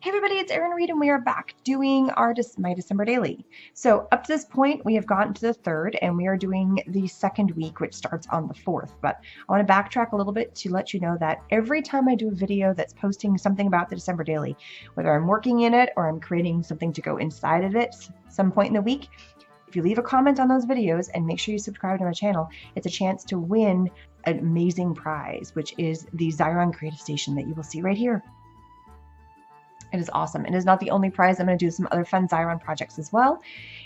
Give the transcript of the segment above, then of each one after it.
Hey everybody, it's Erin Reed and we are back doing my December daily. So up to this point, we have gotten to the 3rd and we are doing the 2nd week, which starts on the 4th. But I want to backtrack a little bit to let you know that every time I do a video that's posting something about the December daily, whether I'm working in it or I'm creating something to go inside of it some point in the week, if you leave a comment on those videos and make sure you subscribe to my channel, it's a chance to win an amazing prize, which is the Xyron Creative Station that you will see right here. It is awesome. It is not the only prize. I'm going to do some other fun Xyron projects as well.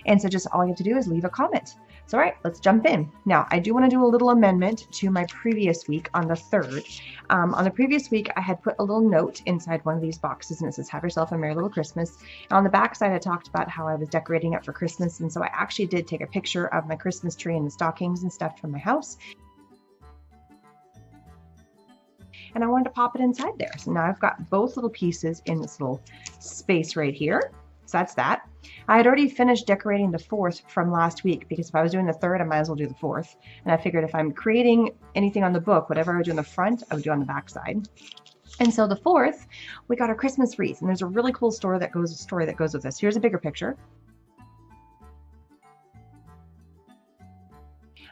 And so just all you have to do is leave a comment. So all right, let's jump in. Now, I do want to do a little amendment to my previous week on the 3rd. On the previous week, I had put a little note inside one of these boxes, and it says, "Have yourself a Merry Little Christmas." And on the back side, I talked about how I was decorating it for Christmas. And so I actually did take a picture of my Christmas tree and the stockings and stuff from my house. And I wanted to pop it inside there. So now I've got both little pieces in this little space right here. So that's that. I had already finished decorating the 4th from last week because if I was doing the 3rd, I might as well do the 4th. And I figured if I'm creating anything on the book, whatever I would do on the front, I would do on the back side. And so the 4th, we got our Christmas wreath. And there's a really cool story that goes with this. Here's a bigger picture.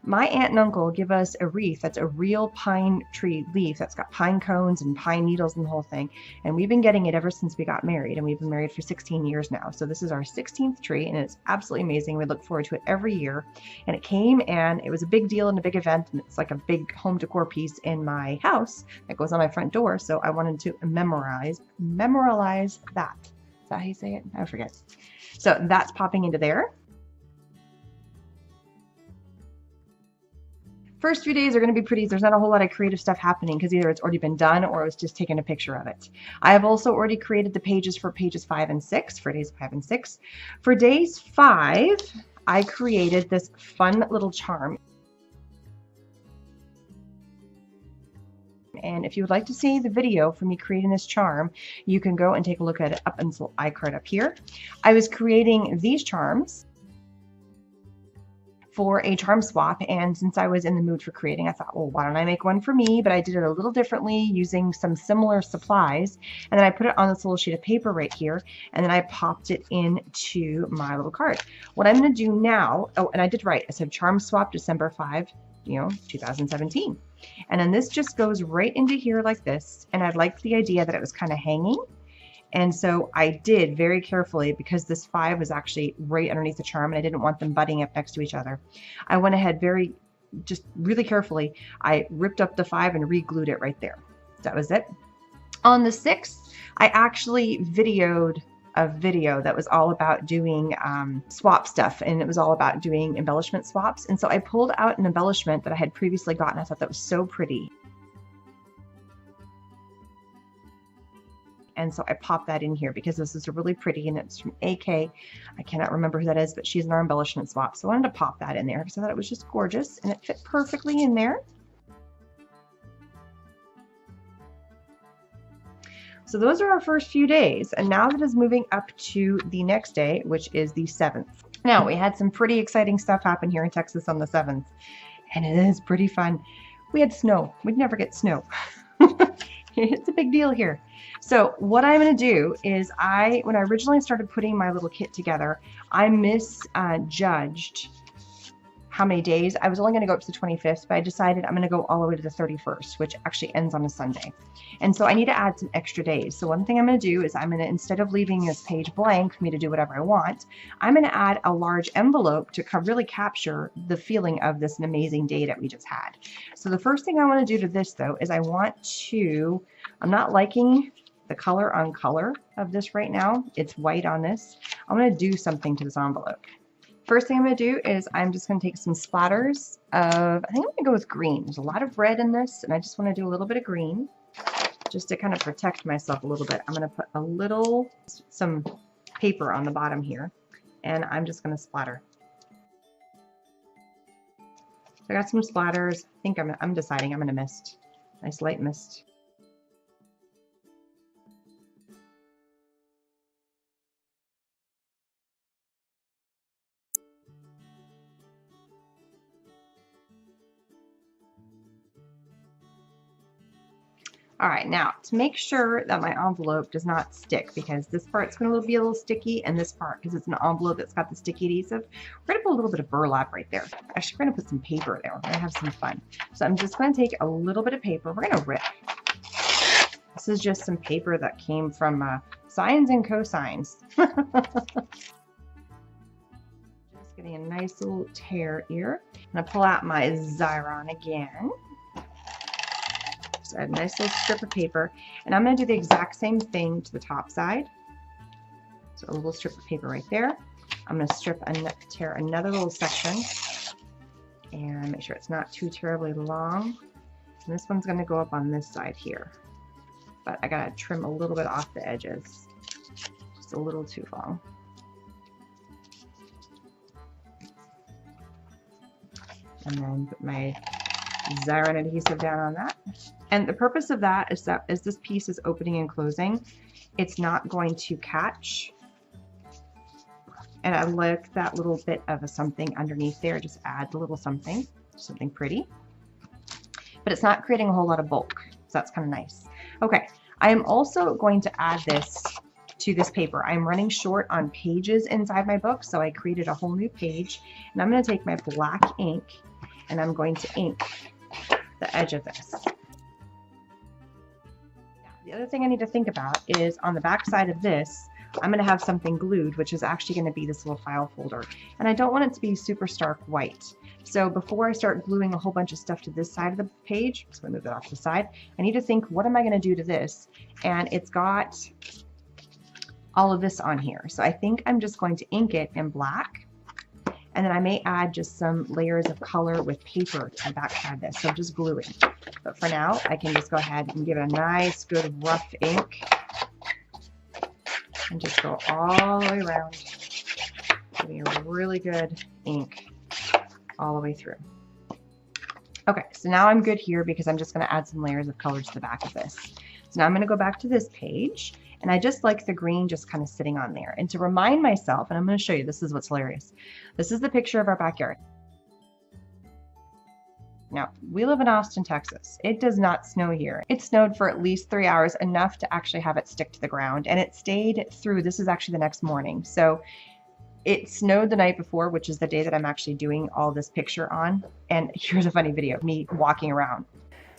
My aunt and uncle give us a wreath that's a real pine tree leaf that's got pine cones and pine needles and the whole thing. And we've been getting it ever since we got married, and we've been married for 16 years now. So this is our 16th tree, and it's absolutely amazing. We look forward to it every year. And it came, and it was a big deal and a big event, and it's like a big home decor piece in my house that goes on my front door. So I wanted to memorialize that. Is that how you say it? I forget. So that's popping into there. First few days are going to be pretty. There's not a whole lot of creative stuff happening because either it's already been done or I was just taking a picture of it. I have also already created the pages for pages 5 and 6 for days 5 and 6. For days 5, I created this fun little charm. And if you would like to see the video for me creating this charm, you can go and take a look at it up in this little iCard up here. I was creating these charms for a charm swap, and since I was in the mood for creating, I thought, well, why don't I make one for me? But I did it a little differently using some similar supplies, and then I put it on this little sheet of paper right here, and then I popped it into my little card. What I'm going to do now, oh, and I did right, I said charm swap December 5, 2017. And then this just goes right into here like this, and I liked the idea that it was kind of hanging. And so I did very carefully, because this 5 was actually right underneath the charm and I didn't want them butting up next to each other. I went ahead just really carefully. I ripped up the 5 and re-glued it right there. That was it. On the 6th, I actually videoed a video that was all about doing swap stuff, and it was all about doing embellishment swaps. And so I pulled out an embellishment that I had previously gotten. I thought that was so pretty. And so I popped that in here because this is really pretty, and it's from AK. I cannot remember who that is, but she's in our embellishment swap. So I wanted to pop that in there because I thought it was just gorgeous, and it fit perfectly in there. So those are our first few days, and now that is moving up to the next day, which is the 7th. Now, we had some pretty exciting stuff happen here in Texas on the 7th, and it is pretty fun. We had snow. We'd never get snow. It's a big deal here. So what I'm going to do is when I originally started putting my little kit together, I misjudged how many days. I was only going to go up to the 25th, but I decided I'm going to go all the way to the 31st, which actually ends on a Sunday. And so I need to add some extra days. So one thing I'm going to do is instead of leaving this page blank for me to do whatever I want, I'm going to add a large envelope to really capture the feeling of this amazing day that we just had. So the first thing I want to do to this, though, is I'm not liking the color on color of this right now. It's white on this. I'm going to do something to this envelope. First thing I'm going to do is I'm just going to take some splatters of, I think I'm going to go with green. There's a lot of red in this, and I just want to do a little bit of green just to kind of protect myself a little bit. I'm going to put some paper on the bottom here, and I'm just going to splatter. So I got some splatters. I think I'm deciding I'm going to mist. Nice light mist. All right, now to make sure that my envelope does not stick, because this part's going to be a little sticky, and this part, because it's an envelope that's got the sticky adhesive, we're going to put a little bit of burlap right there. Actually, we're going to put some paper there. We're going to have some fun. So I'm just going to take a little bit of paper. We're going to rip. This is just some paper that came from Sines and Cosines. Just getting a nice little tear here. I'm going to pull out my Xyron again. A nice little strip of paper, and I'm going to do the exact same thing to the top side. So a little strip of paper right there. I'm going to tear another little section and make sure it's not too terribly long. And this one's going to go up on this side here, but I got to trim a little bit off the edges, just a little too long. And then put my Xyron adhesive down on that. And the purpose of that is that as this piece is opening and closing, it's not going to catch. And I like that little bit of a something underneath there. Just add a little something pretty. But it's not creating a whole lot of bulk. So that's kind of nice. Okay, I am also going to add this to this paper. I'm running short on pages inside my book, so I created a whole new page. And I'm going to take my black ink and I'm going to ink the edge of this. The other thing I need to think about is on the back side of this, I'm going to have something glued, which is actually going to be this little file folder. And I don't want it to be super stark white. So before I start gluing a whole bunch of stuff to this side of the page, I'm just going to move it off to the side, I need to think, what am I going to do to this? And it's got all of this on here. So I think I'm just going to ink it in black. And then I may add just some layers of color with paper to the back side of this. So just gluing. But for now, I can just go ahead and give it a nice, good, rough ink. And just go all the way around. Give me a really good ink all the way through. Okay, so now I'm good here because I'm just going to add some layers of color to the back of this. So now I'm going to go back to this page. And I just like the green just kind of sitting on there. And to remind myself, and I'm going to show you, this is what's hilarious. This is the picture of our backyard. Now, we live in Austin, Texas. It does not snow here. It snowed for at least 3 hours, enough to actually have it stick to the ground. And it stayed through, this is actually the next morning. So it snowed the night before, which is the day that I'm actually doing all this picture on. And here's a funny video of me walking around.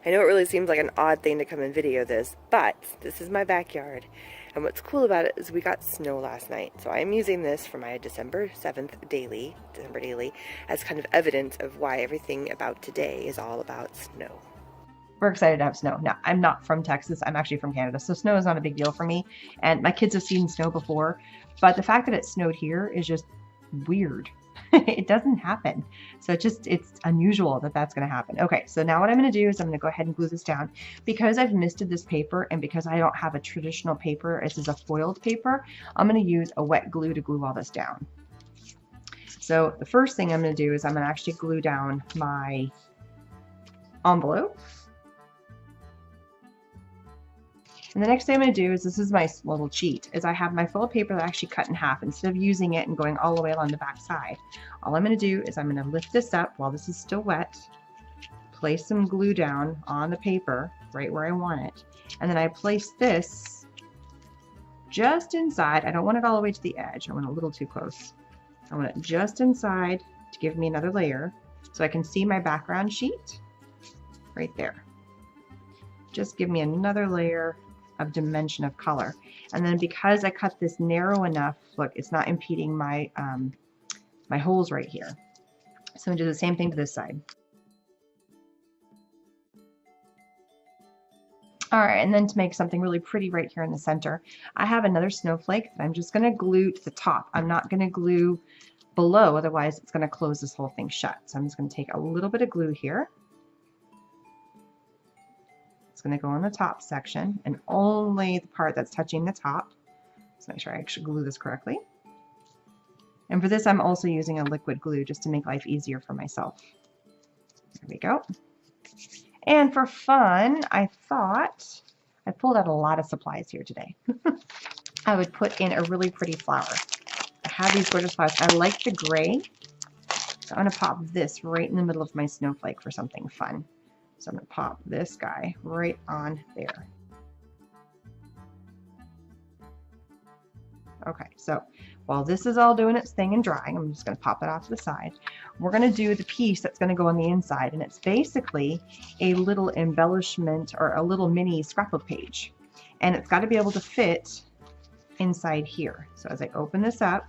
I know it really seems like an odd thing to come and video this, but this is my backyard. And what's cool about it is we got snow last night. So I'm using this for my December 7th daily, as kind of evidence of why everything about today is all about snow. We're excited to have snow. Now, I'm not from Texas. I'm actually from Canada. So snow is not a big deal for me. And my kids have seen snow before. But the fact that it snowed here is just weird. It doesn't happen. So it's unusual that that's going to happen. Okay, so now what I'm going to do is I'm going to go ahead and glue this down. Because I've misted this paper and because I don't have a traditional paper, this is a foiled paper, I'm going to use a wet glue to glue all this down. So the first thing I'm going to do is I'm going to actually glue down my envelope. And the next thing I'm going to do is, this is my little cheat, is I have my foil paper that I actually cut in half. Instead of using it and going all the way along the back side, all I'm going to do is I'm going to lift this up while this is still wet, place some glue down on the paper right where I want it, and then I place this just inside. I don't want it all the way to the edge. I want it a little too close. I want it just inside to give me another layer so I can see my background sheet right there. Just give me another layer of dimension of color. And then because I cut this narrow enough, look, it's not impeding my my holes right here. So I'm gonna do the same thing to this side. All right, and then to make something really pretty right here in the center, I have another snowflake that I'm just gonna glue to the top. I'm not gonna glue below, otherwise it's gonna close this whole thing shut. So I'm just gonna take a little bit of glue here. It's going to go on the top section and only the part that's touching the top. So make sure I actually glue this correctly. And for this, I'm also using a liquid glue just to make life easier for myself. There we go. And for fun, I thought, I pulled out a lot of supplies here today. I would put in a really pretty flower. I have these gorgeous flowers. I like the gray. So I'm going to pop this right in the middle of my snowflake for something fun. So I'm going to pop this guy right on there. Okay, so while this is all doing its thing and drying, I'm just going to pop it off to the side. We're going to do the piece that's going to go on the inside, and it's basically a little embellishment or a little mini scrapbook page. And it's got to be able to fit inside here. So as I open this up,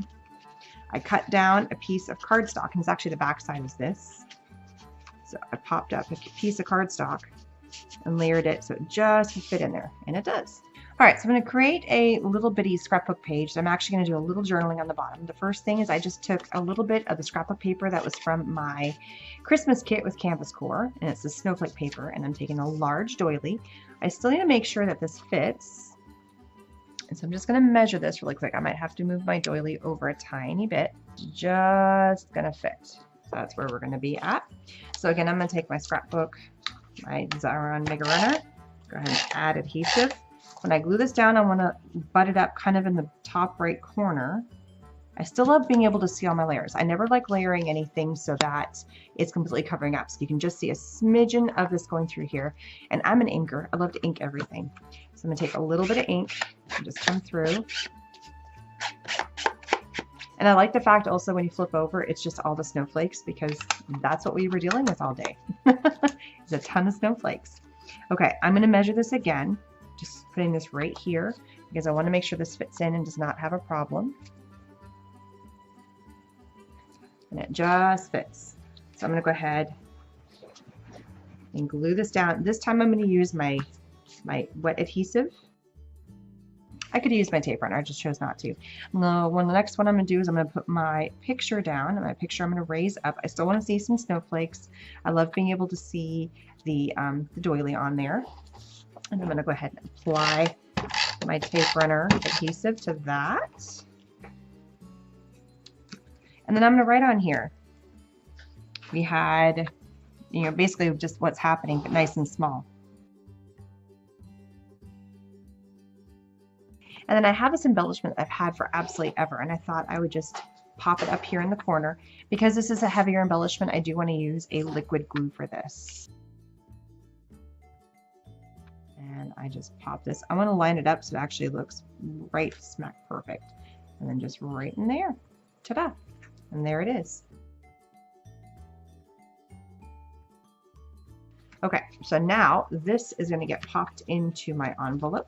I cut down a piece of cardstock, and it's actually the back side is this. So I popped up a piece of cardstock and layered it so it just would fit in there, and it does. All right, so I'm going to create a little bitty scrapbook page. I'm actually going to do a little journaling on the bottom. The first thing is I just took a little bit of the scrapbook paper that was from my Christmas kit with Canvas Core, and it's the snowflake paper, and I'm taking a large doily. I still need to make sure that this fits, and so I'm just going to measure this really quick. I might have to move my doily over a tiny bit. Just going to fit. So that's where we're going to be at. So again, I'm going to take my scrapbook, my Xyron Mega Runner, go ahead and add adhesive. When I glue this down, I want to butt it up kind of in the top right corner. I still love being able to see all my layers. I never like layering anything so that it's completely covering up. So you can just see a smidgen of this going through here. And I'm an inker. I love to ink everything. So I'm going to take a little bit of ink and just come through. And I like the fact also when you flip over, it's just all the snowflakes, because that's what we were dealing with all day. It's a ton of snowflakes. Okay, I'm going to measure this again. Just putting this right here because I want to make sure this fits in and does not have a problem. And it just fits. So I'm going to go ahead and glue this down. This time I'm going to use my wet adhesive. I could use my tape runner, I just chose not to. The next one I'm going to do is I'm going to put my picture down, and my picture I'm going to raise up. I still want to see some snowflakes. I love being able to see the doily on there. And I'm going to go ahead and apply my tape runner adhesive to that. And then I'm going to write on here. We had, you know, basically just what's happening, but nice and small. And then I have this embellishment I've had for absolutely ever, and I thought I would just pop it up here in the corner. Because this is a heavier embellishment, I do want to use a liquid glue for this. And I just pop this. I want to line it up so it actually looks right smack perfect. And then just right in there. Ta-da! And there it is. Okay, so now this is going to get popped into my envelope.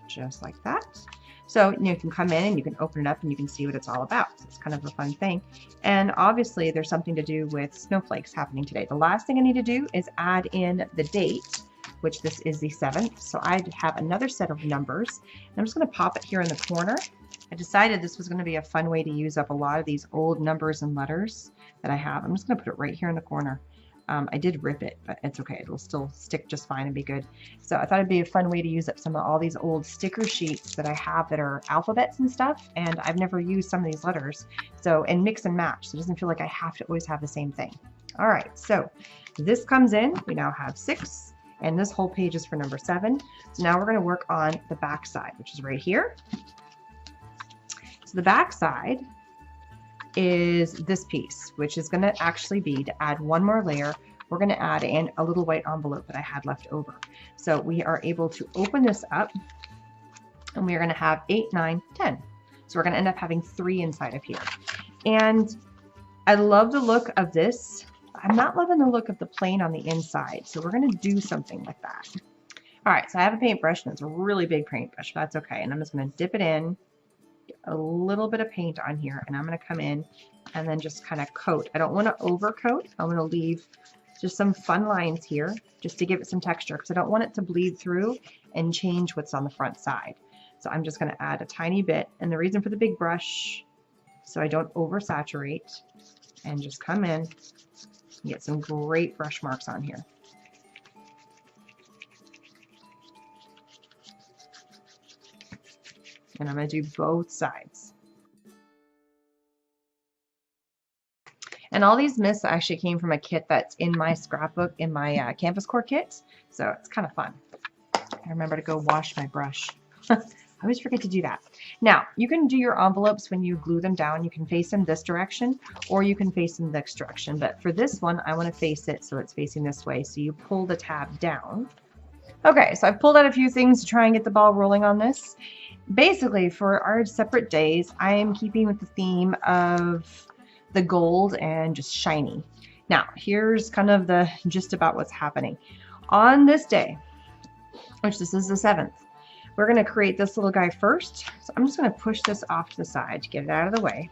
Just like that. So you can come in and you can open it up and you can see what it's all about. So it's kind of a fun thing. And obviously there's something to do with snowflakes happening today. The last thing I need to do is add in the date, which this is the 7th. So I have another set of numbers. And I'm just going to pop it here in the corner. I decided this was going to be a fun way to use up a lot of these old numbers and letters that I have. I'm just going to put it right here in the corner. I did rip it, but it's okay. It'll still stick just fine and be good. So I thought it'd be a fun way to use up some of all these old sticker sheets that I have that are alphabets and stuff, and I've never used some of these letters. So, and mix and match, so it doesn't feel like I have to always have the same thing. All right, so this comes in. We now have 6, and this whole page is for number 7. So now we're going to work on the back side, which is right here. So the back side is this piece, which is going to actually be to add one more layer. We're going to add in a little white envelope that I had left over. So we are able to open this up, and we are going to have 8, 9, 10. So we're going to end up having 3 inside of here. And I love the look of this. I'm not loving the look of the plain on the inside. So we're going to do something like that. All right, so I have a paintbrush, and it's a really big paintbrush, but that's okay. And I'm just going to dip it in, a little bit of paint on here, and I'm going to come in and then just kind of coat. I don't want to overcoat. I'm going to leave just some fun lines here just to give it some texture, because I don't want it to bleed through and change what's on the front side. So I'm just going to add a tiny bit, and the reason for the big brush, so I don't oversaturate, and just come in and get some great brush marks on here. And I'm going to do both sides. And all these mists actually came from a kit that's in my scrapbook, in my Canvas Core kit. So it's kind of fun. I remember to go wash my brush. I always forget to do that. Now, you can do your envelopes when you glue them down. You can face them this direction, or you can face them this direction. But for this one, I want to face it so it's facing this way. So you pull the tab down. Okay, so I've pulled out a few things to try and get the ball rolling on this. Basically, for our separate days, I am keeping with the theme of the gold and just shiny. Now, here's kind of the gist about what's happening. On this day, which this is the 7th, we're going to create this little guy first. So I'm just going to push this off to the side to get it out of the way.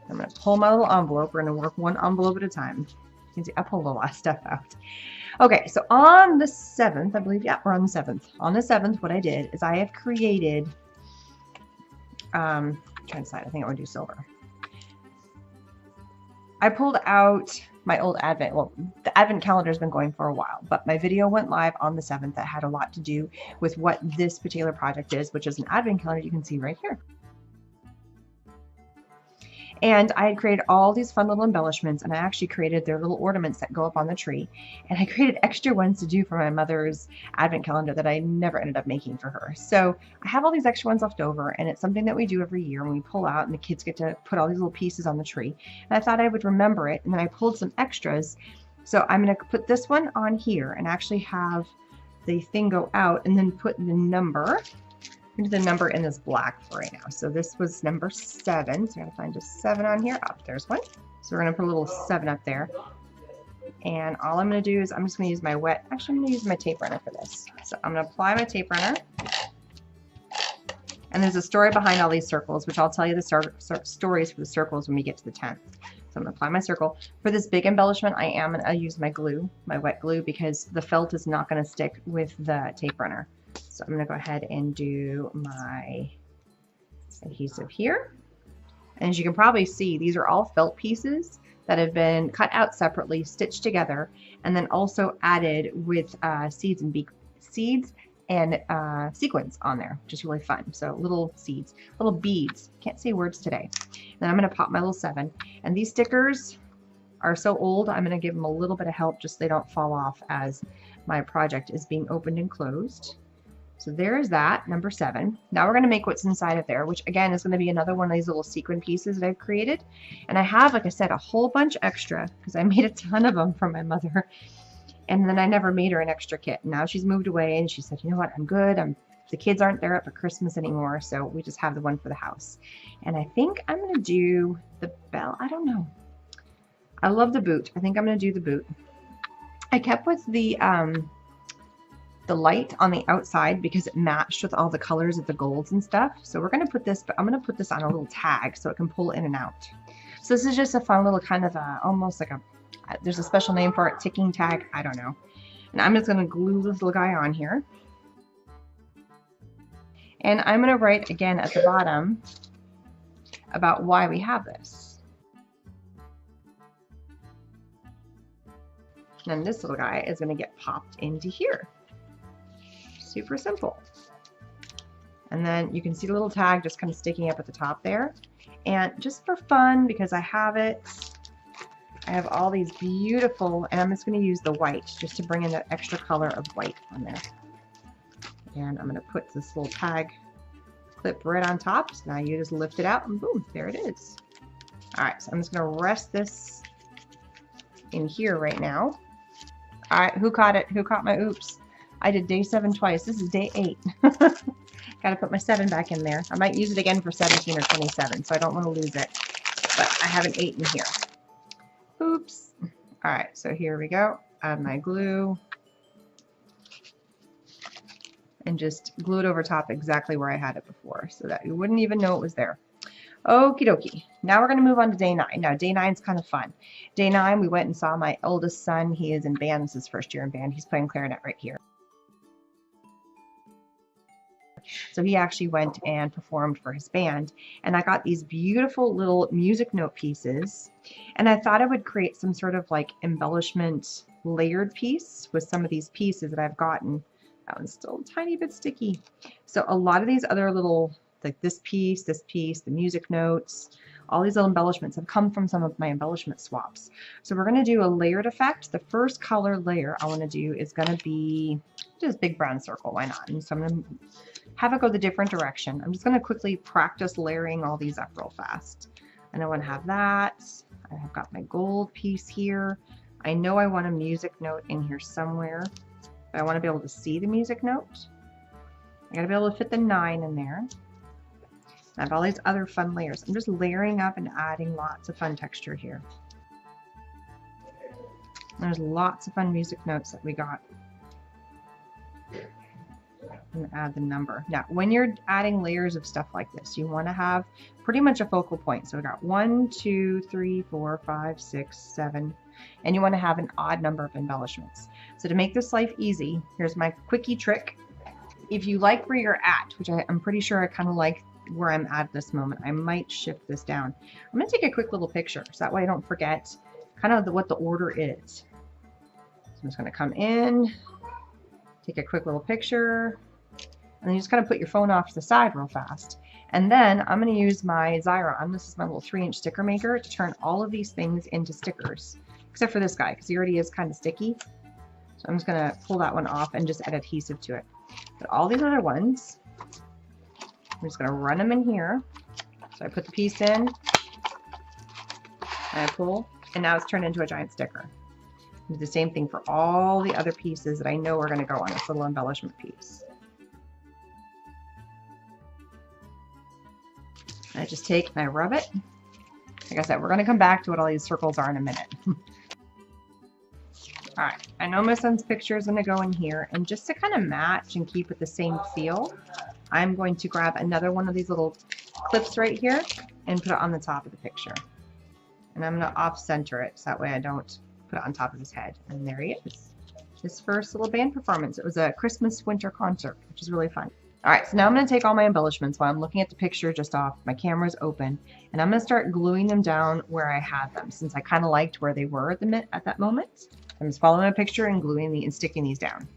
I'm going to pull my little envelope. We're going to work one envelope at a time. You can see I pulled a lot of stuff out. Okay, so on the 7th, I believe, yeah, we're on the 7th. On the 7th, what I did is I have created, trying to decide, I think I want to do silver. I pulled out my old Advent, well, the Advent calendar has been going for a while, but my video went live on the 7th that had a lot to do with what this particular project is, which is an Advent calendar you can see right here. And I had created all these fun little embellishments, and I actually created their little ornaments that go up on the tree. And I created extra ones to do for my mother's Advent calendar that I never ended up making for her. So I have all these extra ones left over, and it's something that we do every year when we pull out and the kids get to put all these little pieces on the tree. And I thought I would remember it, and then I pulled some extras. So I'm going to put this one on here and actually have the thing go out and then put the number. Into the number in this black for right now. So this was number 7. So I'm gonna find just 7 on here. Oh, there's one. So we're gonna put a little 7 up there. And all I'm gonna do is I'm just gonna use my wet, actually I'm gonna use my tape runner for this. So I'm gonna apply my tape runner. And there's a story behind all these circles, which I'll tell you the stories for the circles when we get to the 10th. So I'm gonna apply my circle. For this big embellishment, I am gonna use my glue, my wet glue, because the felt is not gonna stick with the tape runner. So I'm going to go ahead and do my adhesive here. And as you can probably see, these are all felt pieces that have been cut out separately, stitched together, and then also added with seeds and sequins on there, which is really fun. So little seeds, little beads. Can't say words today. Then I'm going to pop my little 7. And these stickers are so old, I'm going to give them a little bit of help just so they don't fall off as my project is being opened and closed. So there's that, number 7. Now we're going to make what's inside of there, which again is going to be another one of these little sequin pieces that I've created. And I have, like I said, a whole bunch extra because I made a ton of them for my mother. And then I never made her an extra kit. Now she's moved away and she said, you know what, I'm good. The kids aren't there for Christmas anymore, so we just have the one for the house. And I think I'm going to do the bell. I don't know. I love the boot. I think I'm going to do the boot. I kept with the light on the outside because it matched with all the colors of the golds and stuff. So we're going to put this, but I'm going to put this on a little tag so it can pull in and out. So this is just a fun little kind of almost like there's a special name for it, ticking tag, I don't know. And I'm just going to glue this little guy on here. And I'm going to write again at the bottom about why we have this. And then this little guy is going to get popped into here. Super simple. And then you can see the little tag just kind of sticking up at the top there. And just for fun, because I have it, I have all these beautiful, and I'm just going to use the white just to bring in that extra color of white on there. And I'm going to put this little tag clip right on top. So now you just lift it out and boom, there it is. All right, so I'm just going to rest this in here right now. All right, who caught it? Who caught my oops? I did day 7 twice. This is day 8. Got to put my 7 back in there. I might use it again for 17 or 27, so I don't want to lose it. But I have an 8 in here. Oops. All right, so here we go. Add my glue. And just glue it over top exactly where I had it before so that you wouldn't even know it was there. Okie dokie. Now we're going to move on to day 9. Now, day 9 is kind of fun. Day 9, we went and saw my oldest son. He is in band. This is his first year in band. He's playing clarinet right here. So he actually went and performed for his band, and I got these beautiful little music note pieces, and I thought I would create some sort of like embellishment layered piece with some of these pieces that I've gotten. That one's still a tiny bit sticky. So a lot of these other little, like this piece, the music notes, all these little embellishments have come from some of my embellishment swaps. So we're going to do a layered effect. The first color layer I want to do is going to be just big brown circle. Why not? And so I'm going to have it go the different direction. I'm just going to quickly practice layering all these up real fast. And I want to have that. I've got my gold piece here. I know I want a music note in here somewhere, but I want to be able to see the music note. I got to be able to fit the 9 in there. I have all these other fun layers. I'm just layering up and adding lots of fun texture here. There's lots of fun music notes that we got. And add the number. Now, when you're adding layers of stuff like this, you want to have pretty much a focal point. So we got 1, 2, 3, 4, 5, 6, 7, and you want to have an odd number of embellishments. So to make this life easy, here's my quickie trick. If you like where you're at, which I'm pretty sure I kind of like where I'm at this moment, I might shift this down. I'm going to take a quick little picture so that way I don't forget kind of what the order is. So I'm just going to come in, take a quick little picture, and then you just kind of put your phone off to the side real fast. And then I'm going to use my Xyron. This is my little 3-inch sticker maker to turn all of these things into stickers, except for this guy because he already is kind of sticky. So I'm just going to pull that one off and just add adhesive to it. But all these other ones, I'm just going to run them in here. So I put the piece in, and I pull, and now it's turned into a giant sticker. Do the same thing for all the other pieces that I know are going to go on this little embellishment piece. I just take and I rub it. Like I said, we're going to come back to what all these circles are in a minute. All right, I know my son's picture is going to go in here, and just to kind of match and keep it the same feel, I'm going to grab another one of these little clips right here and put it on the top of the picture. And I'm going to off-center it so that way I don't put it on top of his head. And there he is. His first little band performance. It was a Christmas winter concert, which is really fun. All right, so now I'm going to take all my embellishments while I'm looking at the picture just off. My camera's open, and I'm going to start gluing them down where I had them, since I kind of liked where they were at that moment. I'm just following my picture and gluing and sticking these down.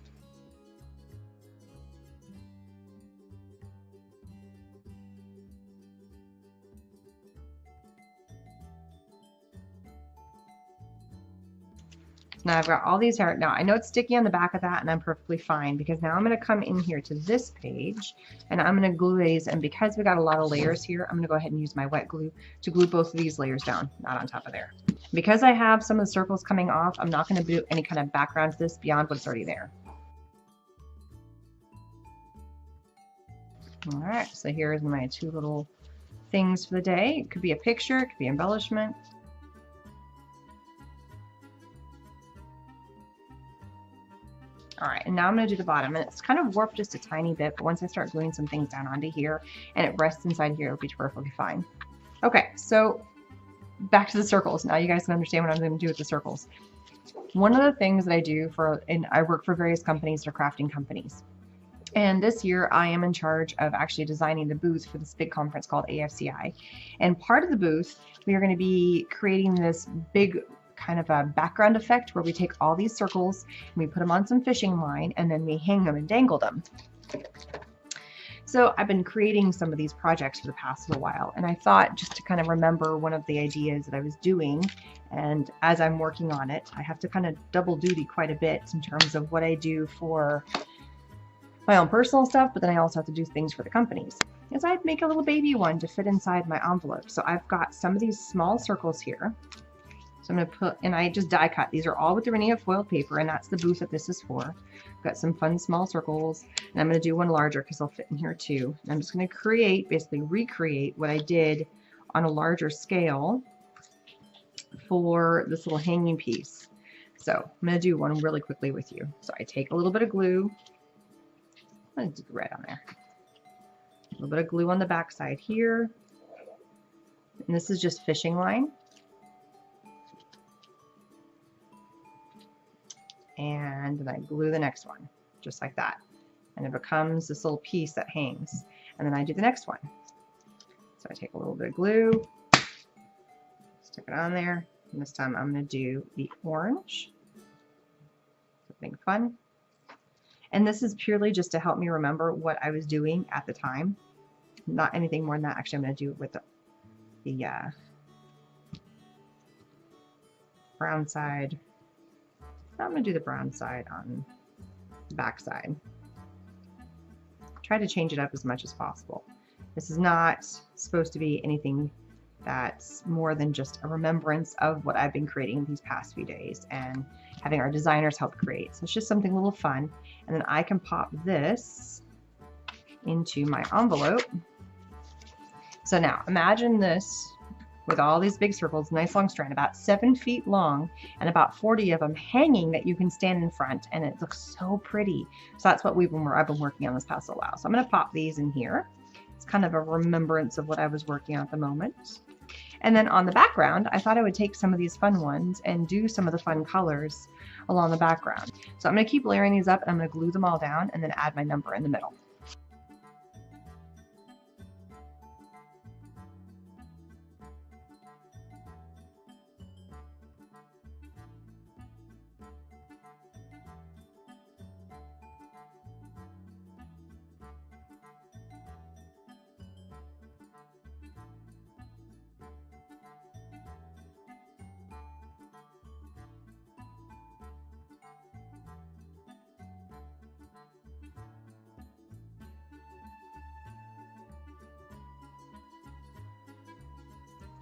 Now I've got all these here. Now I know it's sticky on the back of that, and I'm perfectly fine because now I'm going to come in here to this page and I'm going to glue these. And because we got a lot of layers here, I'm going to go ahead and use my wet glue to glue both of these layers down, not on top of there. Because I have some of the circles coming off, I'm not going to do any kind of background to this beyond what's already there. All right, so here's my 2 little things for the day. It could be a picture, it could be embellishment. All right, and now I'm going to do the bottom, and it's kind of warped just a tiny bit, but once I start gluing some things down onto here and it rests inside here, it'll be perfectly fine. Okay, so back to the circles. Now you guys can understand what I'm going to do with the circles. One of the things that I do and I work for various companies or crafting companies. And this year I am in charge of actually designing the booth for this big conference called AFCI. And part of the booth, we are going to be creating this big kind of a background effect where we take all these circles and we put them on some fishing line and then we hang them and dangle them. So I've been creating some of these projects for the past little while, and I thought just to kind of remember one of the ideas that I was doing, and as I'm working on it, I have to kind of double duty quite a bit in terms of what I do for my own personal stuff, but then I also have to do things for the companies. Is I'd make a little baby one to fit inside my envelope. So I've got some of these small circles here. So I'm going to put, and I just die cut. These are all with the Renia foiled paper, and that's the booth that this is for. I've got some fun small circles, and I'm going to do one larger because they'll fit in here too. And I'm just going to basically recreate what I did on a larger scale for this little hanging piece. So I'm going to do one really quickly with you. So I take a little bit of glue. I'm going to do the red on there. A little bit of glue on the back side here. And this is just fishing line. And then I glue the next one, just like that. And it becomes this little piece that hangs. And then I do the next one. So I take a little bit of glue, stick it on there, and this time I'm going to do the orange. Something fun. And this is purely just to help me remember what I was doing at the time. Not anything more than that. Actually, I'm going to do it with the brown side. I'm going to do the brown side on the back side. try to change it up as much as possible. This is not supposed to be anything that's more than just a remembrance of what I've been creating these past few days and having our designers help create. So it's just something a little fun. And then I can pop this into my envelope. So now imagine this with all these big circles, nice long strand, about 7 feet long, and about 40 of them hanging that you can stand in front, and it looks so pretty. So that's what I've been working on this past little while. So I'm going to pop these in here. It's kind of a remembrance of what I was working on at the moment. And then on the background, I thought I would take some of these fun ones and do some of the fun colors along the background. So I'm going to keep layering these up, and I'm going to glue them all down and then add my number in the middle.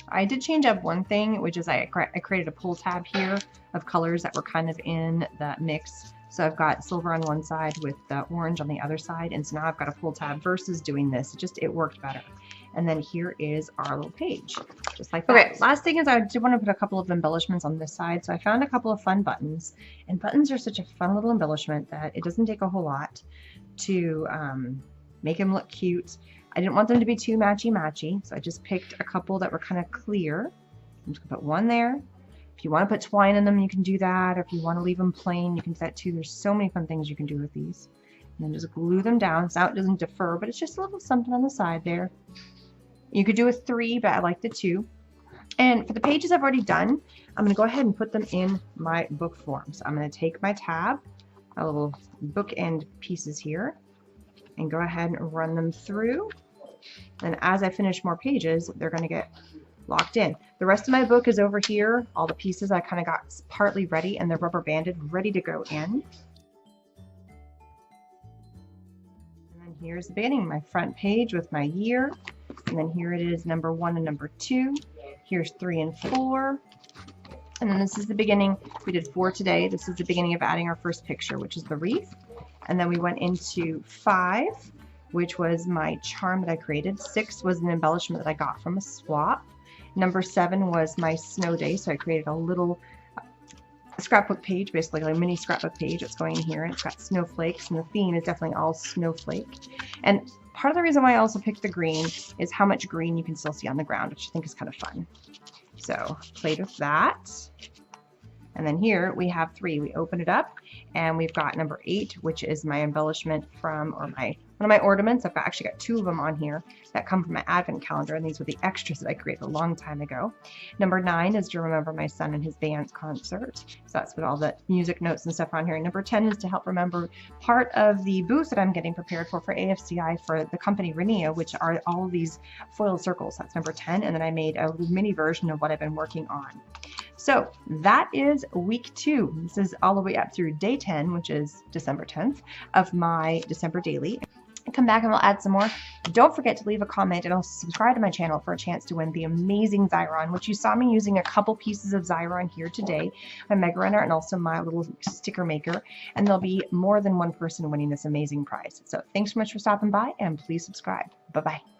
I did change up one thing, which is I created a pull tab here of colors that were kind of in the mix. So I've got silver on one side with the orange on the other side, and so now I've got a pull tab versus doing this. It worked better. And then here is our little page, just like that. Okay, last thing is I did want to put a couple of embellishments on this side. So I found a couple of fun buttons, and buttons are such a fun little embellishment that it doesn't take a whole lot to make them look cute. I didn't want them to be too matchy-matchy, so I just picked a couple that were kind of clear. I'm just gonna put one there. If you want to put twine in them, you can do that. Or if you want to leave them plain, you can do that too. There's so many fun things you can do with these. And then just glue them down so it doesn't defer, but it's just a little something on the side there. You could do a 3, but I like the 2. And for the pages I've already done, I'm gonna go ahead and put them in my book form. So I'm gonna take my tab, my little bookend pieces here, and go ahead and run them through. And as I finish more pages, they're going to get locked in. The rest of my book is over here. All the pieces I kind of got partly ready, and they're rubber banded, ready to go in. And then here's the beginning, my front page with my year. And then here it is, number 1 and number 2. Here's 3 and 4. And then this is the beginning. We did 4 today. This is the beginning of adding our first picture, which is the wreath. And then we went into 5, which was my charm that I created. 6 was an embellishment that I got from a swap. Number 7 was my snow day, so I created a little scrapbook page, basically like a mini scrapbook page. It's going in here, and it's got snowflakes, and the theme is definitely all snowflake. And part of the reason why I also picked the green is how much green you can still see on the ground, which I think is kind of fun. So played with that. And then here we have 3. We open it up, and we've got number 8, which is my embellishment from, or one of my ornaments. I've actually got 2 of them on here that come from my advent calendar, and these were the extras that I created a long time ago. Number 9 is to remember my son and his dance concert. So that's what all the music notes and stuff are on here. And number 10 is to help remember part of the booth that I'm getting prepared for AFCI for the company Renea, which are all of these foiled circles. That's number 10. And then I made a mini version of what I've been working on. So that is week 2. This is all the way up through day 10, which is December 10th, of my December daily. Come back and we'll add some more. Don't forget to leave a comment and also subscribe to my channel for a chance to win the amazing Xyron, which you saw me using a couple pieces of Xyron here today, my Mega Runner and also my little sticker maker. And there'll be more than one person winning this amazing prize. So thanks so much for stopping by, and please subscribe. Bye-bye.